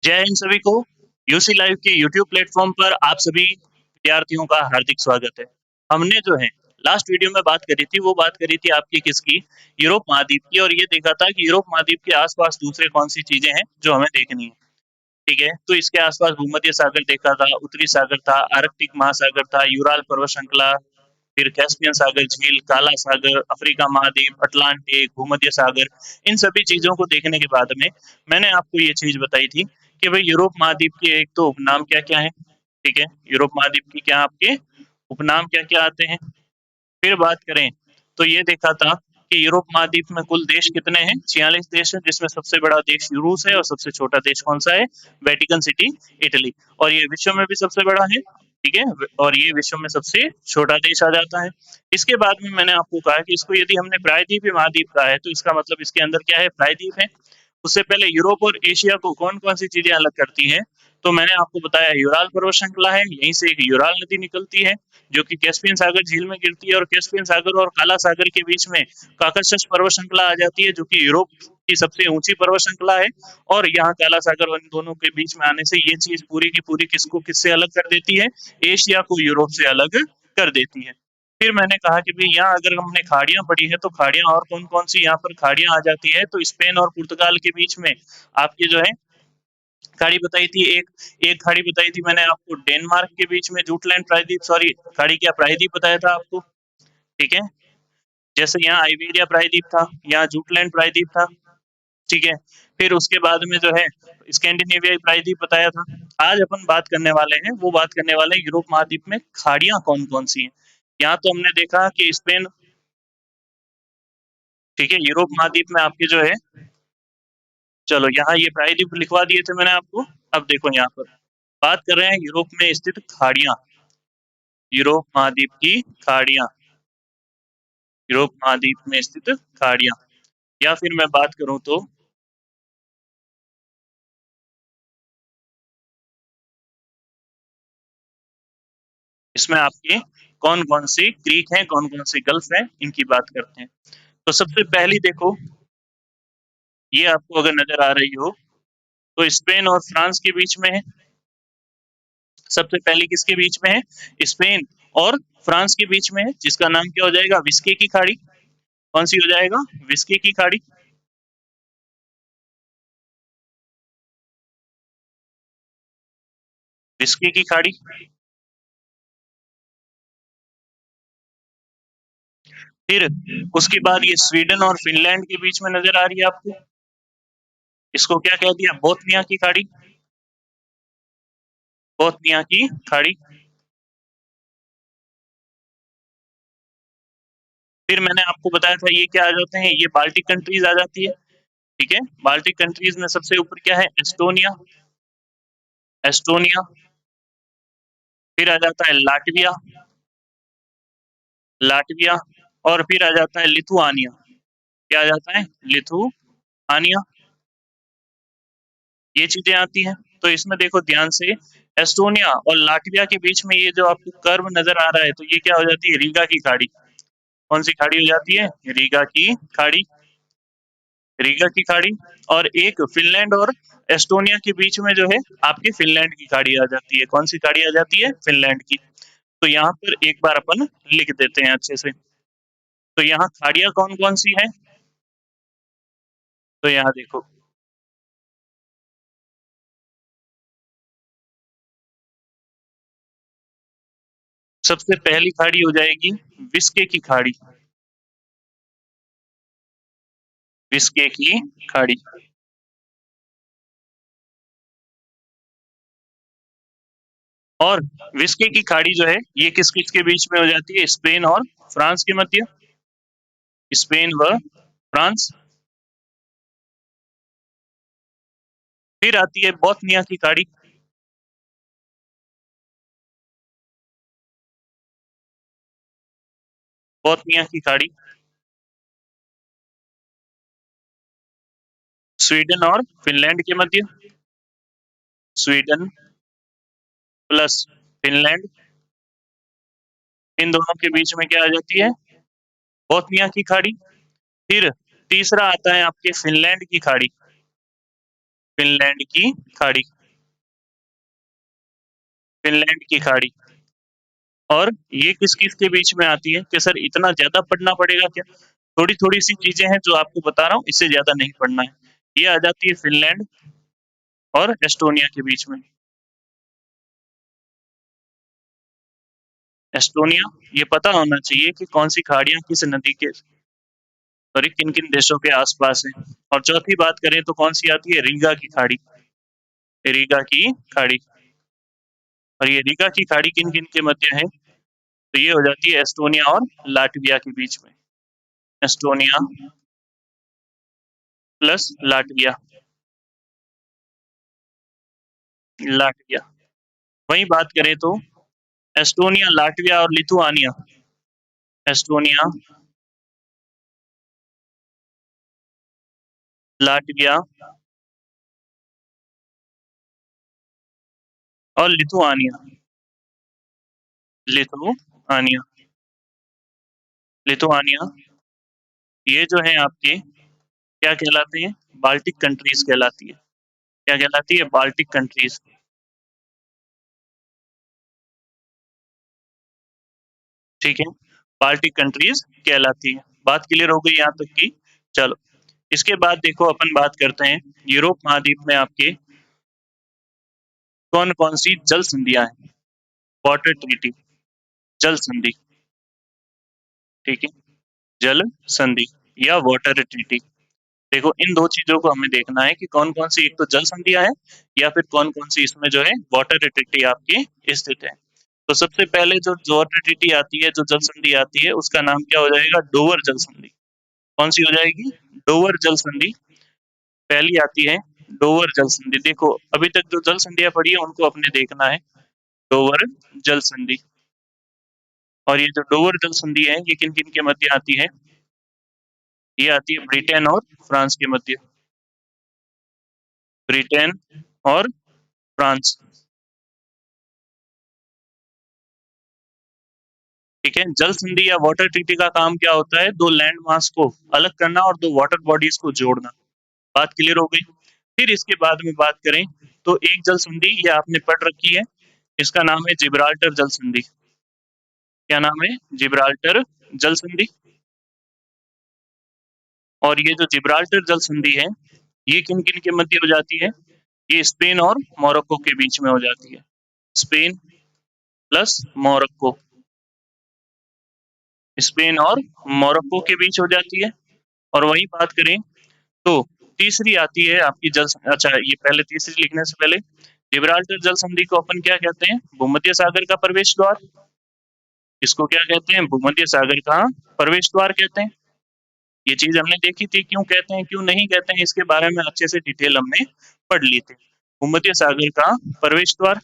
जय हिंद सभी को। यूसी लाइव के यूट्यूब प्लेटफॉर्म पर आप सभी विद्यार्थियों का हार्दिक स्वागत है। हमने जो है लास्ट वीडियो में बात करी थी, वो बात करी थी आपकी किसकी, यूरोप महाद्वीप की, और ये देखा था कि यूरोप महाद्वीप के आसपास दूसरे कौन सी चीजें हैं जो हमें देखनी है। ठीक है, तो इसके आसपास भूमध्य सागर देखा था, उत्तरी सागर था, आर्कटिक महासागर था, यूराल पर्वत श्रृंखला, फिर कैस्पियन सागर झील, काला सागर, अफ्रीका महाद्वीप, अटलांटिक, भूमध्य सागर। इन सभी चीजों को देखने के बाद में मैंने आपको ये चीज बताई थी कि भाई यूरोप महाद्वीप के एक तो उपनाम क्या क्या है। ठीक है, यूरोप महाद्वीप की क्या आपके उपनाम क्या क्या आते हैं। फिर बात करें तो ये देखा था कि यूरोप महाद्वीप में कुल देश कितने हैं, 46 देश हैं, जिसमें सबसे बड़ा देश रूस है और सबसे छोटा देश कौन सा है, वेटिकन सिटी, इटली। और ये विश्व में भी सबसे बड़ा है। ठीक है, और ये विश्व में सबसे छोटा देश आ जाता है। इसके बाद में मैंने आपको कहा कि इसको यदि हमने प्रायद्वीपीय महाद्वीप कहा है तो इसका मतलब इसके अंदर क्या है, प्रायद्वीप है। उससे पहले यूरोप और एशिया को कौन कौन सी चीजें अलग करती हैं, तो मैंने आपको बताया यूराल पर्वत श्रृंखला है, यहीं से एक यूराल नदी निकलती है जो कि कैस्पियन सागर झील में गिरती है, और कैस्पियन सागर और काला सागर के बीच में काकसस पर्वत श्रृंखला आ जाती है जो कि यूरोप की सबसे ऊंची पर्वत श्रृंखला है। और यहाँ काला सागर और इन दोनों के बीच में आने से ये चीज पूरी की पूरी किसको किससे अलग कर देती है, एशिया को यूरोप से अलग कर देती है। फिर मैंने कहा कि भाई यहाँ अगर हमने खाड़ियां पढ़ी है तो खाड़ियां और कौन कौन सी यहाँ पर खाड़ियां आ जाती है, तो स्पेन और पुर्तगाल के बीच में आपकी जो है खाड़ी बताई थी। एक एक खाड़ी बताई थी मैंने आपको डेनमार्क के बीच में, जूटलैंड प्रायद्वीप, सॉरी खाड़ी क्या प्रायद्वीप बताया था आपको। ठीक है, जैसे यहाँ आइबेरिया प्रायद्वीप था, यहाँ जूटलैंड प्रायद्वीप था। ठीक है, फिर उसके बाद में जो है स्कैंडिनेवियाई प्रायद्वीप बताया था। आज अपन बात करने वाले हैं, वो बात करने वाले हैं यूरोप महाद्वीप में खाड़ियां कौन कौन सी हैं। यहाँ तो हमने देखा कि स्पेन, ठीक है, यूरोप महाद्वीप में आपके जो है, चलो यहाँ ये प्रायद्वीप लिखवा दिए थे मैंने आपको। अब देखो यहाँ पर बात कर रहे हैं यूरोप में स्थित खाड़ियां, यूरोप महाद्वीप की खाड़ियां, यूरोप महाद्वीप में स्थित खाड़ियां। या फिर मैं बात करूं तो इसमें आपके कौन कौन सी क्रीक हैं, कौन कौन सी गल्फ हैं, इनकी बात करते हैं। तो सबसे पहली देखो, ये आपको अगर नजर आ रही हो तो स्पेन और फ्रांस के बीच में है। सबसे पहली किसके बीच में है, स्पेन और फ्रांस के बीच में है, जिसका नाम क्या हो जाएगा, विस्के की खाड़ी। कौन सी हो जाएगा, विस्के की खाड़ी। विस्के की खाड़ी। फिर उसके बाद ये स्वीडन और फिनलैंड के बीच में नजर आ रही है आपको, इसको क्या कह दिया, बोथनिया की खाड़ी, बोथनिया की खाड़ी। फिर मैंने आपको बताया था ये क्या आ जाते हैं, ये बाल्टिक कंट्रीज आ जाती है। ठीक है, बाल्टिक कंट्रीज में सबसे ऊपर क्या है, एस्टोनिया, एस्टोनिया। फिर आ जाता है लाटविया, लाटविया। और फिर आ जाता है लिथुआनिया। क्या आ जाता है, लिथुआनिया। ये चीजें आती हैं। तो इसमें देखो ध्यान से, एस्टोनिया और लाटविया के बीच में ये जो आपको कर्व नजर आ रहा है, तो ये क्या हो जाती है, रीगा की खाड़ी। कौन सी खाड़ी हो जाती है, रीगा की खाड़ी, रीगा की खाड़ी। और एक फिनलैंड और एस्टोनिया के बीच में जो है आपकी फिनलैंड की खाड़ी आ जाती है। कौन सी खाड़ी आ जाती है, फिनलैंड की। तो यहाँ पर एक बार अपन लिख देते हैं अच्छे से। तो यहाँ खाड़ियां कौन कौन सी है, तो यहाँ देखो, सबसे पहली खाड़ी हो जाएगी विस्के की खाड़ी, विस्के की खाड़ी। और विस्के की खाड़ी जो है ये किस किस के बीच में हो जाती है, स्पेन और फ्रांस के मध्य, स्पेन व फ्रांस। फिर आती है बोथनिया की खाड़ी, बोथनिया की खाड़ी, स्वीडन और फिनलैंड के मध्य, स्वीडन प्लस फिनलैंड, इन दोनों के बीच में क्या आ जाती है, बोथनिया की खाड़ी। फिर तीसरा आता है आपके फिनलैंड की खाड़ी, फिनलैंड की खाड़ी, फिनलैंड की खाड़ी। और ये किस-किस के बीच में आती है? कि सर इतना ज़्यादा पढ़ना पड़ेगा क्या? थोड़ी-थोड़ी सी चीज़ें हैं जो आपको बता रहा हूँ, इससे ज़्यादा नहीं पढ़ना है। ये आ जाती है फिनलैंड और एस्टोनिया के बीच में। एस्टोनिया, ये पता होना चाहिए कि कौन-सी खाड़ियाँ किस नदी के सॉरी किन-किन देशों के आस-पास हैं। और चौथी बात करें तो कौन-सी आती है? रीगा की खाड़ी, रीगा की खाड़ी। और ये रीगा की खाड़ी किन-किन के मध्य है? तो ये हो जाती है एस्टोनिया और लाटविया के बीच में। Estonia plus Latvia, Latvia. वहीं बात करें तो एस्टोनिया, लाटविया और लिथुआनिया, एस्टोनिया, लाटविया और लिथुआनिया, लिथुआनिया, लिथुआनिया, ये जो हैं आपके क्या कहलाते हैं? बाल्टिक कंट्रीज़ कहलाती है। क्या कहलाती है? बाल्टिक कंट्रीज़, ठीक है? बाल्टिक कंट्रीज़ कहलाती है। बात क्लियर हो गई यहाँ तक की? चलो, इसके बाद देखो अपन बात करते हैं यूरोप महाद्वीप में आपके कौन-कौन सी जल संधियाँ हैं? वाटर ट्रीटी, जल संधि, ठीक है? जल संधि या वाटर ट्रीटी। देखो इन 2 चीज़ों को हमें देखना है कि कौन-कौन सी एक तो जल संधियाँ हैं या फिर कौन-कौन सी इसमें जो है वाटर ट्रीटी आपकी स्थित है। तो सबसे पहले जो वाटर ट्रीटी आती है, जो जल संधि आती है, उसका नाम क्या हो जाएगा? डोवर जल संधि। कौन-सी हो जाएगी? डोवर जल संधि। पहली आती है डोवर जल संधि। देखो अभी तक जो जल संधियाँ पढ़ी है उनको अपने देखना है। डोवर जल संधि। और ये जो डोवर जल संधि है, ये किन-किन के मध्य आती है? ये आती है ब्रिटेन और फ्रांस के मध्य। ब्रिटेन और फ्रांस, ठीक है? जल संधि या वाटर ट्रीटी का काम क्या होता है? 2 लैंड मास को अलग करना और 2 वाटर बॉडीज़ को जोड़ना। बात क्लियर हो गई? फिर इसके बाद में बात करें तो एक जल संधि ये आपने पढ़ रखी है, इसका नाम है जिब्राल्टर जल संधि। क्या नाम है? जिब्राल्टर जल संधि। और ये जो जिब्राल्टर जल संधि है, ये किन-किन के मध्य हो जाती है? ये स्पेन और मोरक्को के बीच में हो जाती है। स्पेन प्लस मोरक्को, स्पेन और मोरक्को के बीच हो जाती है। और वहीं बात करें तो तीसरी आती है आपकी अच्छा ये पहले तीसरी लिखने से पहले जिब्राल्टर जल संधि को अपन क्या कहते हैं? भूमध्य सागर का प्रवेश द्वार। इसको क्या कहते हैं? भूमध्य सागर का प्रवेश द्वार कहते हैं। ये चीज़ हमने देखी थी, क्यों कहते हैं, क्यों नहीं कहते हैं, इसके बारे में अच्छे से डिटेल हमने पढ़ ली थी। भूमध्य सागर का प्रवेश द्वार।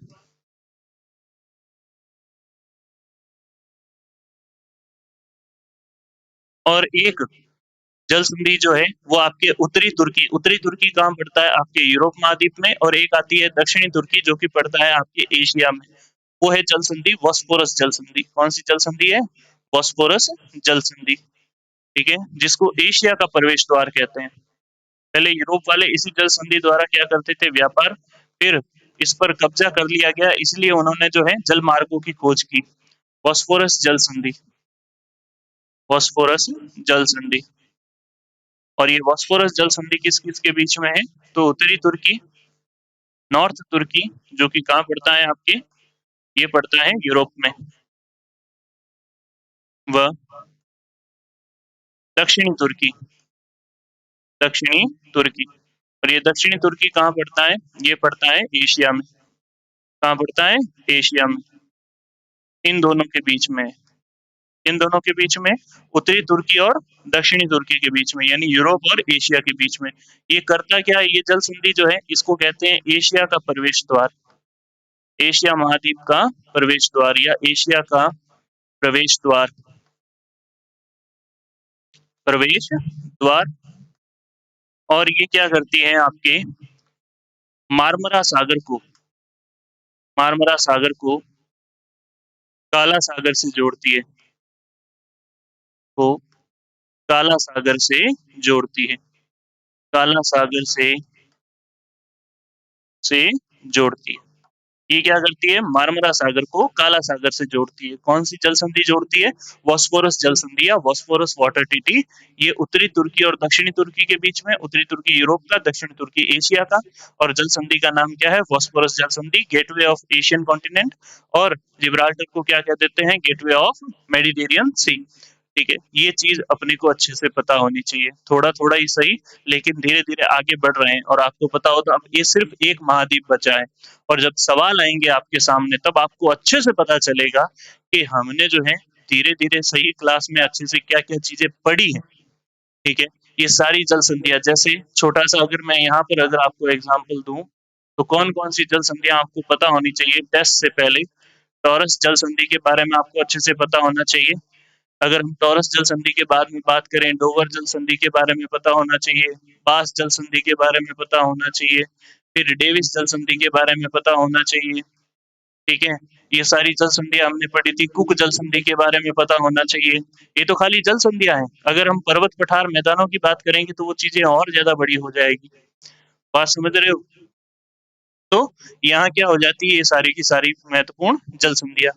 और एक जल संधि जो है वो आपके उत्तरी तुर्की कहाँ पड़ता है? आपके यूरोप महाद्वीप में। और एक आती है दक्षिणी तुर्की जो कि पड़ता है आपके एशिया में। वो है जल संधि बॉस्फोरस जल संधि। कौन सी जल संधि है? बॉस्फोरस जल संधि, ठीक है? जिसको एशिया का प्रवेश द्वार कहते हैं। पहले यूरोप वाले इसी जल संधि द्वारा क्या करते थे? व्यापार। फिर इस पर कब्जा कर लिया गया, इसलिए उन्होंने जो है जल मार्गों की खोज की। बॉस्फोरस जल संधि, बॉस्फोरस जल संधि। और ये बॉस्फोरस जल संधि किस-किस के बीच में है? तो उत्तरी तुर्की, नॉर्थ तुर्की जो कि कहाँ पड़ता है आपके? ये पड़ता है यूरोप में। व दक्षिणी तुर्की, दक्षिणी तुर्की। और ये दक्षिणी तुर्की कहाँ पड़ता है? ये पड़ता है एशिया में। कहाँ पड़ता है? एशिया में। इन दोनों के बीच में, इन दोनों के बीच में, उत्तरी तुर्की और दक्षिणी तुर्की के बीच में, यानी यूरोप और एशिया के बीच में। ये करता क्या है? ये जल संधि जो है इसको कहते हैं एशिया का प्रवेश द्वार। एशिया महाद्वीप का प्रवेश द्वार या एशिया का प्रवेश द्वार, प्रवेश द्वार। और ये क्या करती है आपके मार्मरा सागर को, मार्मरा सागर को काला सागर से जोड़ती है, को काला सागर से जोड़ती है। काला सागर से से जोड़ती है। ये क्या करती है? मार्मरा सागर को काला सागर से जोड़ती है। कौन-सी जल संधि जोड़ती है? बॉस्फोरस जल संधि या बॉस्फोरस वाटर ट्रीटी। ये उत्तरी तुर्की और दक्षिणी तुर्की के बीच में, उत्तरी तुर्की यूरोप का, दक्षिणी तुर्की एशिया का, और जल संधि का नाम क्या है? बॉस्फोरस जल संधि, गेटवे ऑफ एशियन कॉन्टिनेंट। और जिब्राल्टर को क्या कह देते हैं? गेटवे ऑफ मेडिटेरियन सी। ठीक है? ये चीज़ अपने को अच्छे से पता होनी चाहिए। थोड़ा-थोड़ा ही सही, लेकिन धीरे-धीरे आगे बढ़ रहे हैं, और आपको पता हो तो अब ये सिर्फ़ एक महाद्वीप बचा है। और जब सवाल आएँगे आपके सामने, तब आपको अच्छे से पता चलेगा कि हमने जो है धीरे-धीरे सही क्लास में अच्छे से क्या-क्या चीज़ें पढ़ी हैं। ठीक है? ये सारी जल संधियाँ, जैसे छोटा-सा अगर मैं यहाँ पर अगर आपको एग्ज़ाम्पल दूँ, तो कौन-कौन सी जल संधियाँ आपको पता होनी चाहिए टेस्ट से पहले। टॉरस जल संधि के बारे में आपको अच्छे से पता होना चाहिए। अगर हम टॉरस जल संधि के बाद में बात करें, डोवर जल संधि के बारे में पता होना चाहिए, बास जल संधि के बारे में पता होना चाहिए, फिर डेविस जल संधि के बारे में पता होना चाहिए। ठीक है? ये सारी जल संधियाँ हमने पढ़ी थी। कुक जल संधि के बारे में पता होना चाहिए। ये तो खाली जल संधियाँ हैं। अगर हम पर्वत, पठार, मैदानों की बात करेंगे तो वो चीज़ें और ज़्यादा बड़ी हो जाएगी। बात समझ रहे हो? तो यहाँ क्या हो जाती है, ये सारी की सारी महत्वपूर्ण जल संधियाँ।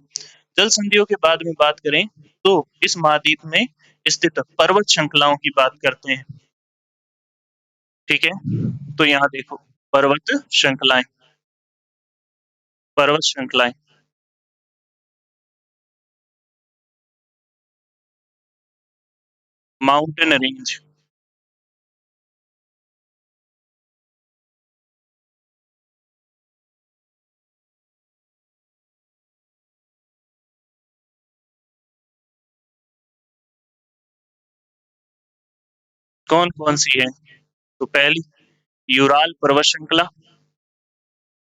जल संधियों के बाद में बात करें तो इस महाद्वीप में स्थित पर्वत श्रृंखलाओं की बात करते हैं। ठीक है? तो यहाँ देखो, पर्वत श्रृंखलाएँ, पर्वत श्रृंखलाएँ। Mountain range. कौन-कौन सी है? तो पहली यूराल पर्वत श्रृंखला।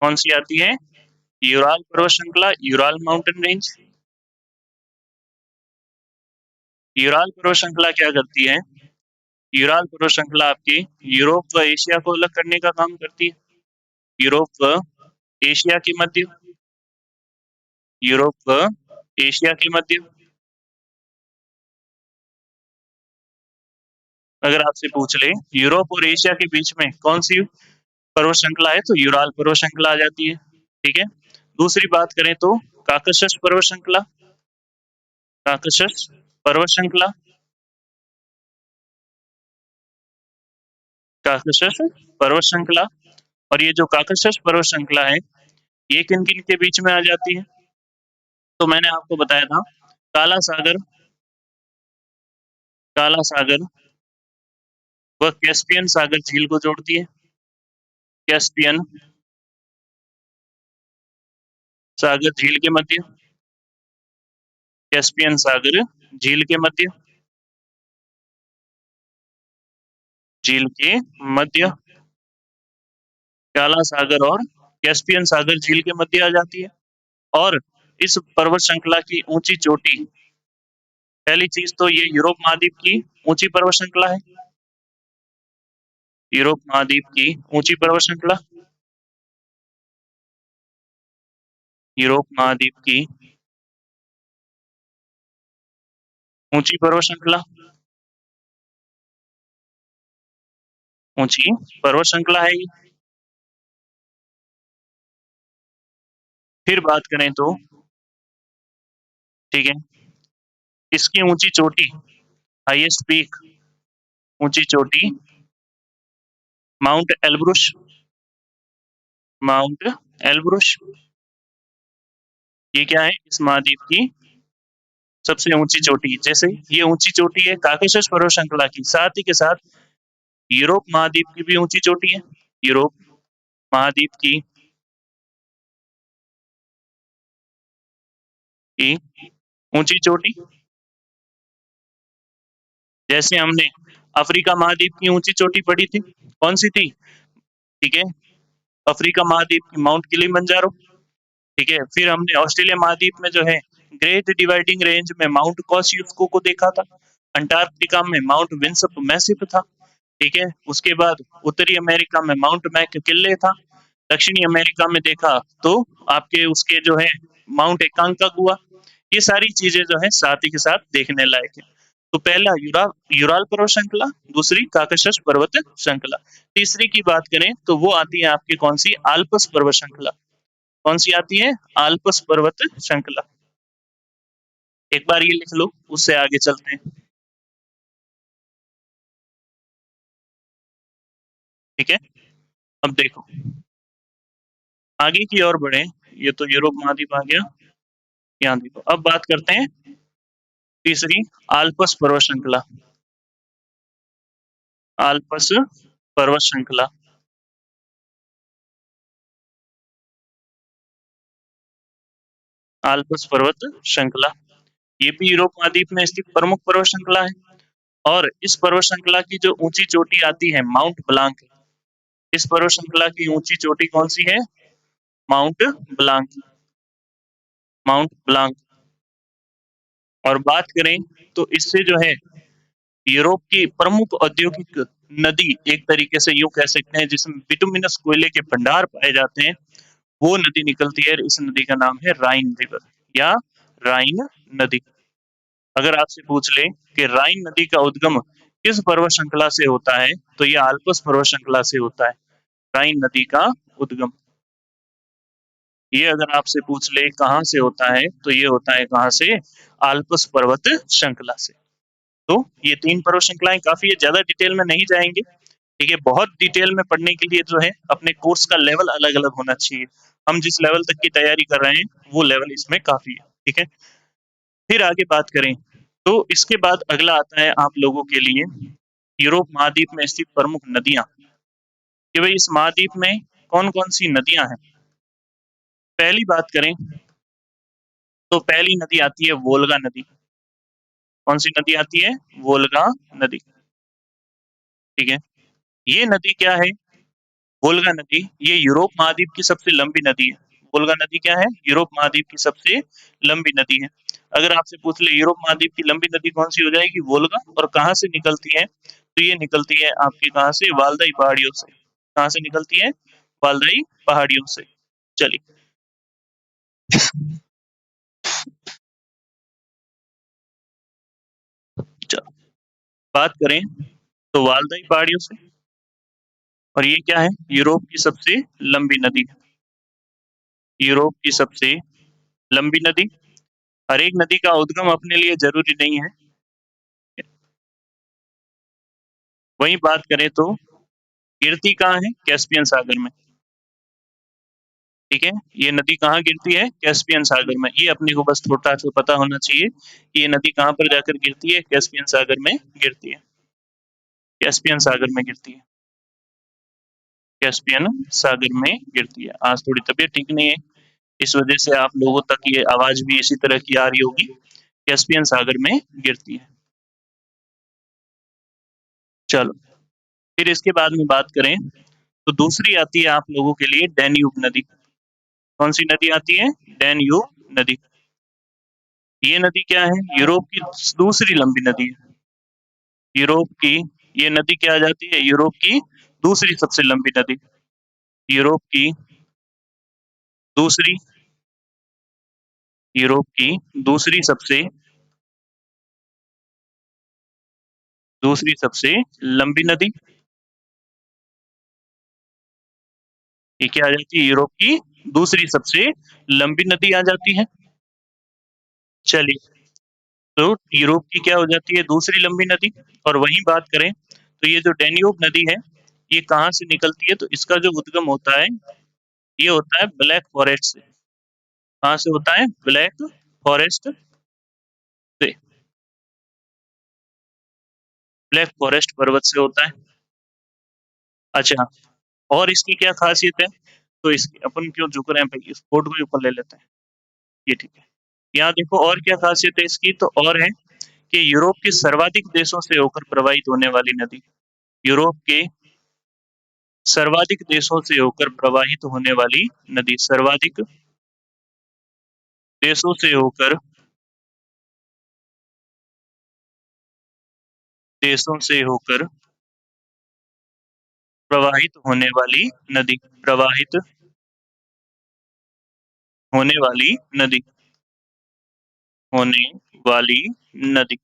कौन-सी आती है? यूराल पर्वत श्रृंखला, यूराल माउंटेन रेंज। यूराल पर्वत श्रृंखला क्या करती है? यूराल पर्वत श्रृंखला आपकी यूरोप व एशिया को अलग करने का काम करती है। यूरोप व एशिया के मध्य, यूरोप व एशिया के मध्य। अगर आपसे पूछ ले यूरोप और एशिया के बीच में कौन-सी पर्वत श्रृंखला है, तो यूराल पर्वत श्रृंखला आ जाती है। ठीक है? दूसरी बात करें तो काकशस पर्वत श्रृंखला, काकशस पर्वत श्रृंखला, काकशस पर्वत श्रृंखला। और ये जो काकशस पर्वत श्रृंखला है, ये किन-किन के बीच में आ जाती है? तो मैंने आपको बताया था, काला सागर, काला सागर व कैस्पियन सागर झील को जोड़ती है। कैस्पियन सागर झील के मध्य, कैस्पियन सागर झील के मध्य, झील के मध्य, काला सागर और कैस्पियन सागर झील के मध्य आ जाती है। और इस पर्वत श्रृंखला की ऊंची चोटी, पहली चीज तो ये यूरोप महाद्वीप की ऊंची पर्वत श्रृंखला है। यूरोप महाद्वीप की ऊंची पर्वत श्रृंखला, यूरोप महाद्वीप की ऊंची पर्वत श्रृंखला, ऊंची पर्वत श्रृंखला है ये। फिर बात करें तो, ठीक है, इसकी ऊंची चोटी, हाईएस्ट पीक, ऊंची चोटी माउंट एल्ब्रुस, माउंट एल्ब्रुस। ये क्या है? इस महाद्वीप की सबसे ऊंची चोटी। जैसे ये ऊंची चोटी है काकेशस पर्वत श्रृंखला की, साथ ही के साथ यूरोप महाद्वीप की भी ऊंची चोटी है। यूरोप महाद्वीप की ऊंची चोटी, जैसे हमने अफ्रीका महाद्वीप की ऊंची चोटी पढ़ी थी, कौन सी थी? ठीक है, अफ्रीका महाद्वीप की माउंट किलिमंजारो। ठीक है, फिर हमने ऑस्ट्रेलिया महाद्वीप में जो है ग्रेट डिवाइडिंग रेंज में माउंट कॉस्युस्को को देखा था। अंटार्कटिका में माउंट विंसप मैसिफ था। ठीक है, उसके बाद उत्तरी अमेरिका में माउंट मैककिनले था। दक्षिणी अमेरिका में देखा तो आपके उसके जो है माउंट एकांकागुआ। ये सारी चीजें जो है साथ ही के साथ देखने लायक है। तो पहला यूराल पर्वत श्रृंखला, दूसरी काकशस पर्वत श्रृंखला। तीसरी की बात करें तो वो आती है आपकी कौन सी, आल्पस पर्वत श्रृंखला। कौन सी आती है, आल्पस पर्वत श्रृंखला। एक बार ये लिख लो, उससे आगे चलते हैं। ठीक है, अब देखो आगे की ओर बढ़े। ये तो यूरोप महाद्वीप आ गया। यहाँ देखो, अब बात करते हैं तीसरी, आल्पस पर्वत श्रृंखला। आल्पस पर्वत श्रृंखला। आल्पस पर्वत श्रृंखला, ये भी यूरोप महाद्वीप में स्थित प्रमुख पर्वत श्रृंखला है। और इस पर्वत श्रृंखला की जो ऊंची चोटी आती है, माउंट ब्लांक। इस पर्वत श्रृंखला की ऊंची चोटी कौन सी है, माउंट ब्लांक। Mount Blanc. और बात करें तो इससे जो है यूरोप की प्रमुख औद्योगिक नदी, एक तरीके से यूं कह सकते हैं, जिसमें बिटुमिनस कोयले के भंडार पाए जाते हैं, वो नदी निकलती है। इस नदी का नाम है राइन रिवर या राइन नदी। अगर आपसे पूछ ले कि राइन नदी का उद्गम किस पर्वत श्रृंखला से होता है, तो ये आल्पस पर्वत श्रृंखला से होता है, राइन नदी का उद्गम। ये अगर आपसे पूछ ले कहाँ से होता है, तो ये होता है कहाँ से, आल्पस पर्वत श्रृंखला से। तो ये तीन पर्वत श्रृंखलाएं काफी है, ज्यादा डिटेल में नहीं जाएंगे। ठीक है, बहुत डिटेल में पढ़ने के लिए जो है अपने कोर्स का लेवल अलग अलग होना चाहिए। हम जिस लेवल तक की तैयारी कर रहे हैं वो लेवल इसमें काफी है। ठीक है, फिर आगे बात करें तो इसके बाद अगला आता है आप लोगों के लिए यूरोप महाद्वीप में स्थित प्रमुख नदियां, कि भाई इस महाद्वीप में कौन कौन सी नदियां हैं। पहली बात करें तो पहली नदी आती है वोल्गा नदी। कौन सी नदी आती है, वोल्गा नदी। ठीक है, ये नदी क्या है, वोल्गा नदी, ये यूरोप महाद्वीप की सबसे लंबी नदी है। वोल्गा नदी क्या है, यूरोप महाद्वीप की सबसे लंबी नदी है। अगर आपसे पूछ ले यूरोप महाद्वीप की लंबी नदी कौन सी, हो जाएगी वोल्गा। और कहाँ से निकलती है, तो ये निकलती है आपकी कहाँ से, वालदाई पहाड़ियों से। कहाँ से निकलती है, वालदाई पहाड़ियों से। चलिए, चलो बात करें तो वालदाई पहाड़ियों से। और ये क्या है, यूरोप की सबसे लंबी नदी है। यूरोप की सबसे लंबी नदी। हर एक नदी का उद्गम अपने लिए जरूरी नहीं है। वहीं बात करें तो गिरती कहाँ है, कैस्पियन सागर में। ठीक है, ये नदी कहाँ गिरती है, कैस्पियन सागर में। ये अपने को बस थोड़ा सा पता होना चाहिए कि ये नदी कहाँ पर जाकर गिरती है, कैस्पियन सागर में गिरती है। कैस्पियन सागर में गिरती है। कैस्पियन सागर में गिरती है। आज थोड़ी तबीयत ठीक नहीं है, इस वजह से आप लोगों तक ये आवाज भी इसी तरह की आ रही होगी। कैस्पियन सागर में गिरती है। चलो, फिर इसके बाद में बात करें तो दूसरी आती है आप लोगों के लिए डैन्यूब नदी। कौन सी नदी आती है, डैन्यूब नदी। ये नदी क्या है, यूरोप की दूसरी लंबी नदी है। यूरोप की ये नदी क्या आ जाती है, यूरोप की दूसरी सबसे लंबी नदी। यूरोप की दूसरी, यूरोप की दूसरी सबसे, दूसरी सबसे लंबी नदी। ये क्या आ जाती है, यूरोप की दूसरी सबसे लंबी नदी आ जाती है। चलिए, तो यूरोप की क्या हो जाती है, दूसरी लंबी नदी। और वहीं बात करें तो ये जो डेन्यूब नदी है, ये कहाँ से निकलती है, तो इसका जो उद्गम होता है ये होता है ब्लैक फॉरेस्ट से। कहाँ से होता है, ब्लैक फॉरेस्ट से। ब्लैक फॉरेस्ट पर्वत से होता है। अच्छा, और इसकी क्या खासियत है, तो इसकी अपन क्यों झुक रहे हैं भाई, इस फोटो को ऊपर ले लेते हैं। ये ठीक है, यहाँ देखो और क्या खासियत है इसकी, तो और है कि यूरोप के सर्वाधिक देशों से होकर प्रवाहित होने वाली नदी। यूरोप के सर्वाधिक देशों से होकर प्रवाहित होने वाली नदी। सर्वाधिक देशों से होकर, देशों से होकर प्रवाहित होने वाली नदी। प्रवाहित होने वाली नदी। होने वाली नदी।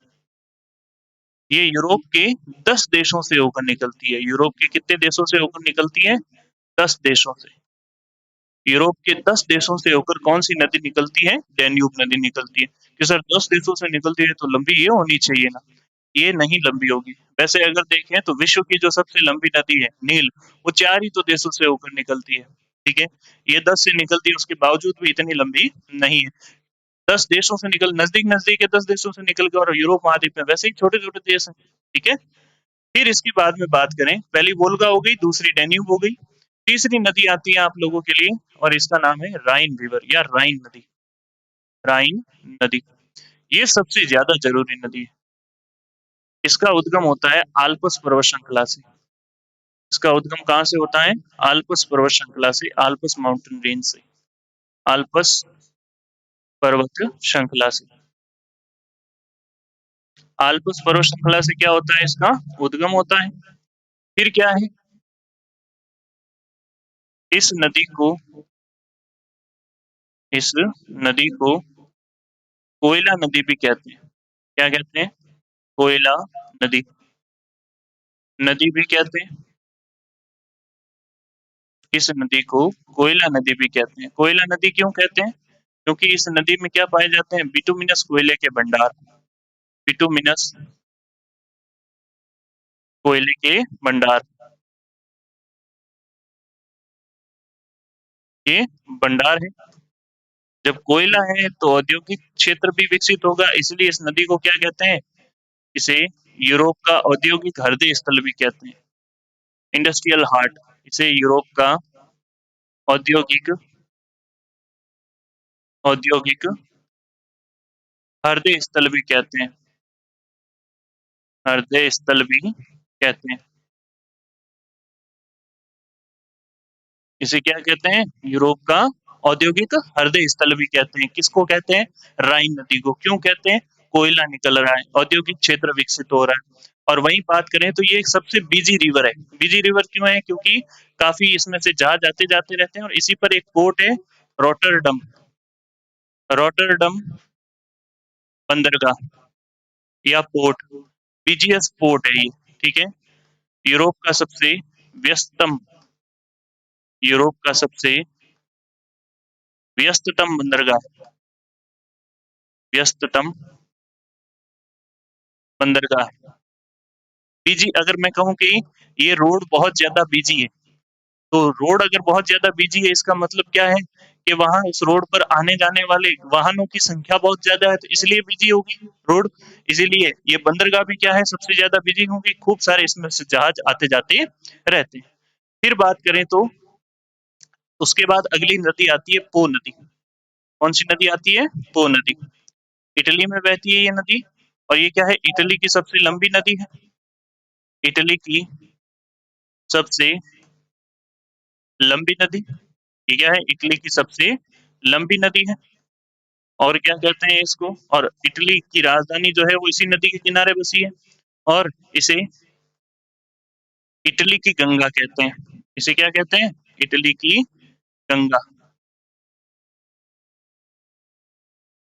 ये यूरोप के 10 देशों से होकर निकलती है। यूरोप के कितने देशों से होकर निकलती है? 10 देशों से। यूरोप के 10 देशों से होकर कौन सी नदी निकलती है? डैन्यूब नदी निकलती है। कि सर 10 देशों से निकलती है तो लंबी ये होनी चाहिए ना। ये नहीं लंबी होगी। वैसे अगर देखें तो विश्व की जो सबसे लंबी नदी है नील, वो 4 ही तो देशों से होकर निकलती है। ठीक है? ये 10 से निकलती है, उसके बावजूद भी इतनी लंबी नहीं है। 10 देशों से निकल नजदीक-नजदीक है, 10 देशों से निकल के, और यूरोप महाद्वीप में वैसे ही छोटे-छोटे देश हैं। ठीक है? फिर इसके बाद में बात करें, पहली वोल्गा हो गई, दूसरी डैन्यूब हो गई। तीसरी नदी आती है आप लोगों के लिए, और इसका नाम है राइन रिवर या राइन नदी। राइन नदी। ये सबसे ज्यादा जरूरी नदी है। इसका उद्गम होता है आल्प्स पर्वत श्रृंखला से। इसका उद्गम कहाँ से होता है? आल्प्स पर्वत श्रृंखला से, आल्प्स माउंटेन रेंज से, आल्प्स पर्वत श्रृंखला से। आल्प्स पर्वत श्रृंखला से क्या होता है? इसका उद्गम होता है। फिर क्या है? इस नदी को इस नदी को कोयला नदी भी कहते हैं। क्या कहते हैं? कोयला नदी। नदी भी कहते हैं। इस नदी को कोयला नदी भी कहते हैं। कोयला नदी क्यों कहते हैं? क्योंकि इस नदी में क्या पाए जाते हैं? बिटुमिनस कोयले के भंडार। बिटुमिनस कोयले के भंडार। ये भंडार है। जब कोयला है तो औद्योगिक क्षेत्र भी विकसित होगा, इसलिए इस नदी को क्या कहते हैं? इसे यूरोप का औद्योगिक हृदय स्थल भी कहते हैं। Industrial heart. इसे यूरोप का औद्योगिक औद्योगिक हृदय स्थल भी कहते हैं। हृदय स्थल भी कहते हैं। इसे क्या कहते हैं? यूरोप का औद्योगिक हृदय स्थल भी कहते हैं। किसको कहते हैं? राइन नदी को। क्यों कहते हैं? कोयला निकल रहा है, औद्योगिक क्षेत्र विकसित हो रहा है। और वहीं बात करें तो ये एक सबसे बिजी रिवर है। बिजी रिवर क्यों है? क्योंकि काफी इसमें से जहाज आते जाते रहते हैं, और इसी पर एक पोर्ट है, रॉटरडम। रॉटरडम बंदरगाह या पोर्ट, बिजिएस्ट पोर्ट है ये। ठीक है? यूरोप का सबसे व्यस्तम यूरोप का सबसे व्यस्ततम बंदरगाह। व्यस्ततम बंदरगाह। बिजी, अगर मैं कहूँ कि ये रोड बहुत ज्यादा बिजी है, तो रोड अगर बहुत ज्यादा बिजी है, इसका मतलब क्या है? कि वहां उस रोड पर आने जाने वाले वाहनों की संख्या बहुत ज्यादा है, तो इसलिए बिजी होगी रोड। इसीलिए ये बंदरगाह भी क्या है? सबसे ज्यादा बिजी होंगी। खूब सारे इसमें से जहाज आते जाते रहते हैं। फिर बात करें तो उसके बाद अगली नदी आती है पो नदी। कौन सी नदी आती है? पो नदी। इटली में बहती है ये नदी। और ये क्या है? इटली की सबसे लंबी नदी है। इटली की सबसे लंबी नदी। ये क्या है? इटली की सबसे लंबी नदी है। और क्या कहते हैं इसको? और इटली की राजधानी जो है वो इसी नदी के किनारे बसी है। और इसे इटली की गंगा कहते हैं। इसे क्या कहते हैं? इटली की गंगा।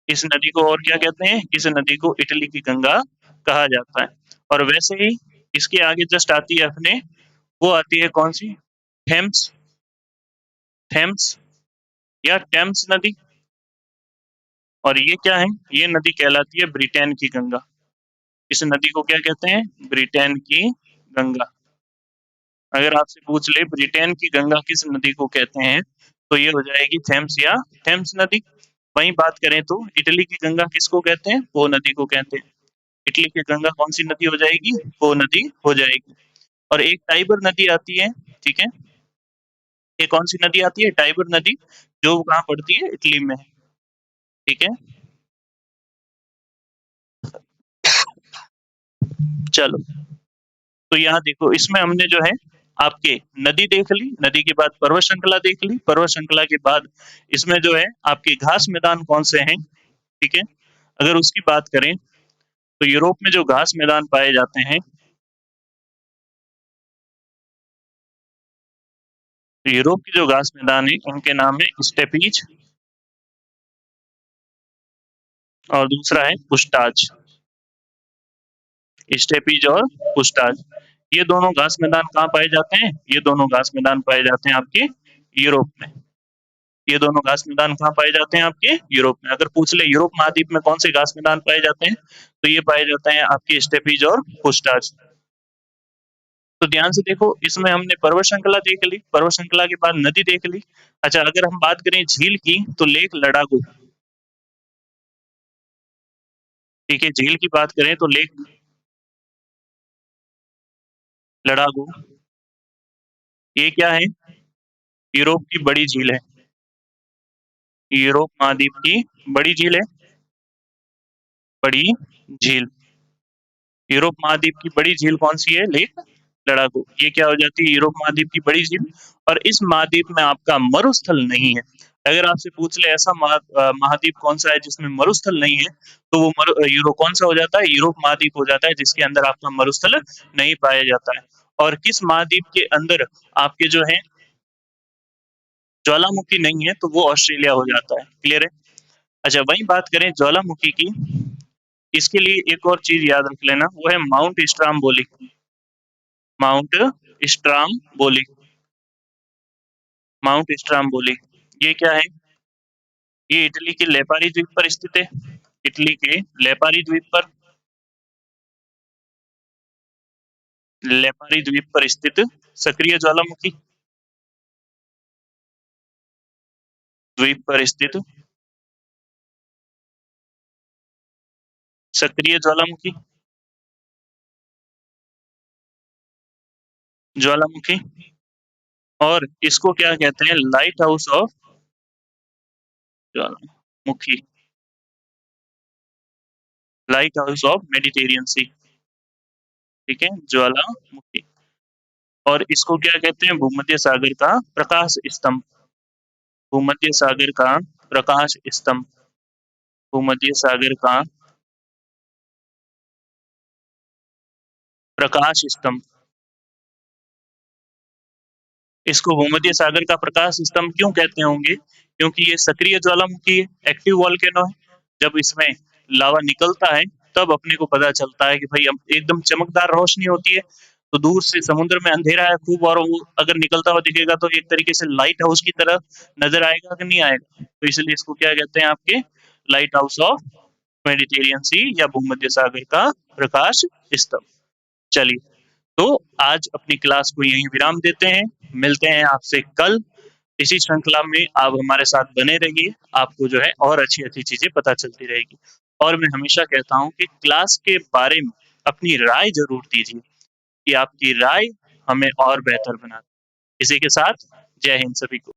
इस नदी को और क्या कहते हैं? इस नदी को इटली की गंगा कहा जाता है। और वैसे ही इसके आगे जस्ट आती है अपने, वो आती है कौन सी? थेम्स। थेम्स या टेम्स नदी। और ये क्या है? ये नदी कहलाती है ब्रिटेन की गंगा। इस नदी को क्या कहते हैं? ब्रिटेन की गंगा। अगर आपसे पूछ ले ब्रिटेन की गंगा किस नदी को कहते हैं, तो ये हो जाएगी थेम्स या थेम्स नदी। वहीं बात करें तो इटली की गंगा किसको कहते हैं? पो नदी को कहते हैं। इटली की गंगा कौन सी नदी हो जाएगी? पो नदी हो जाएगी। और एक टाइबर नदी आती है। ठीक है? ये कौन सी नदी आती है? टाइबर नदी, जो कहाँ पड़ती है? इटली में। ठीक है? चलो, तो यहाँ देखो, इसमें हमने जो है आपके नदी देख ली, नदी के बाद पर्वत श्रृंखला देख ली, पर्वत श्रृंखला के बाद इसमें जो है आपके घास मैदान कौन से हैं। ठीक है? अगर उसकी बात करें तो यूरोप में जो घास मैदान पाए जाते हैं, तो यूरोप की जो घास मैदान है उनके नाम है स्टेपीज, और दूसरा है पुस्ताज। स्टेपीज और पुस्टाज। ये दोनों घास मैदान कहाँ पाए जाते हैं? ये दोनों घास मैदान पाए जाते हैं आपके यूरोप में। ये दोनों घास मैदान कहाँ पाए जाते हैं? आपके यूरोप में। अगर पूछ ले यूरोप महाद्वीप में कौन से घास मैदान पाए जाते हैं, तो ये पाए जाते हैं आपके स्टेपीज और पुस्टाज। तो ध्यान से देखो, इसमें हमने पर्वत श्रृंखला देख ली, पर्वत श्रृंखला के बाद नदी देख ली। अच्छा, अगर हम बात करें झील की, तो लेक लडागू। ठीक है, झील की बात करें तो लेक लडागू। ये क्या है? यूरोप की बड़ी झील है। यूरोप महाद्वीप की बड़ी झील है। बड़ी झील। यूरोप महाद्वीप की बड़ी झील कौन सी है? लेक लड़ाकू। ये क्या हो जाती है? यूरोप महाद्वीप की बड़ी झील। और इस महाद्वीप में आपका मरुस्थल नहीं है। अगर आपसे पूछ ले ऐसा महाद्वीप कौन सा है जिसमें मरुस्थल नहीं है, तो वो यूरो कौन सा हो जाता है? यूरोप महाद्वीप हो जाता है, जिसके अंदर आपका मरुस्थल नहीं पाया जाता है। और किस महाद्वीप के अंदर आपके जो है ज्वालामुखी नहीं है, तो वो ऑस्ट्रेलिया हो जाता है। क्लियर है? अच्छा, वहीं बात करें ज्वालामुखी की, इसके लिए एक और चीज याद रख लेना, वो है mount Stromboli. Mount Stromboli. Mount Stromboli. ये क्या है? ये इटली के लेपारी द्वीप पर स्थित है। इटली के लेपारी द्वीप पर, लेपारी द्वीप पर स्थित सक्रिय ज्वालामुखी द्वीप पर स्थित सक्रिय ज्वालामुखी ज्वालामुखी। और इसको क्या कहते हैं? Light house of Jwalamukhi. Light house of Mediterranean सी। ठीक है, ज्वालामुखी। और इसको क्या कहते हैं? भूमध्य सागर का प्रकाश स्तंभ। भूमध्य सागर का प्रकाश स्तंभ। भूमध्य सागर का प्रकाश स्तंभ। इसको भूमध्य सागर का प्रकाश स्तंभ क्यों कहते होंगे? क्योंकि ये सक्रिय ज्वालामुखी है, एक्टिव वॉल्केनो है। जब इसमें लावा निकलता है, तब अपने को पता चलता है कि भाई अब एकदम चमकदार रोशनी होती है, तो दूर से समुद्र में अंधेरा है खूब, और वो अगर निकलता हुआ दिखेगा तो एक तरीके से लाइट हाउस की तरह नजर आएगा कि नहीं आएगा? तो इसलिए इसको क्या कहते हैं आपके? लाइट हाउस ऑफ मेडिटेरियन सी, या भूमध्य सागर का प्रकाश स्तंभ। चलिए, तो आज अपनी क्लास को यहीं विराम देते हैं। मिलते हैं आपसे कल इसी श्रृंखला में। आप हमारे साथ बने रहिए, आपको जो है और अच्छी-अच्छी चीजें पता चलती रहेगी। और मैं हमेशा कहता हूँ कि क्लास के बारे में अपनी राय ज़रूर दीजिए, कि आपकी राय हमें और बेहतर बनाती है। इसी के साथ जय हिंद सभी को।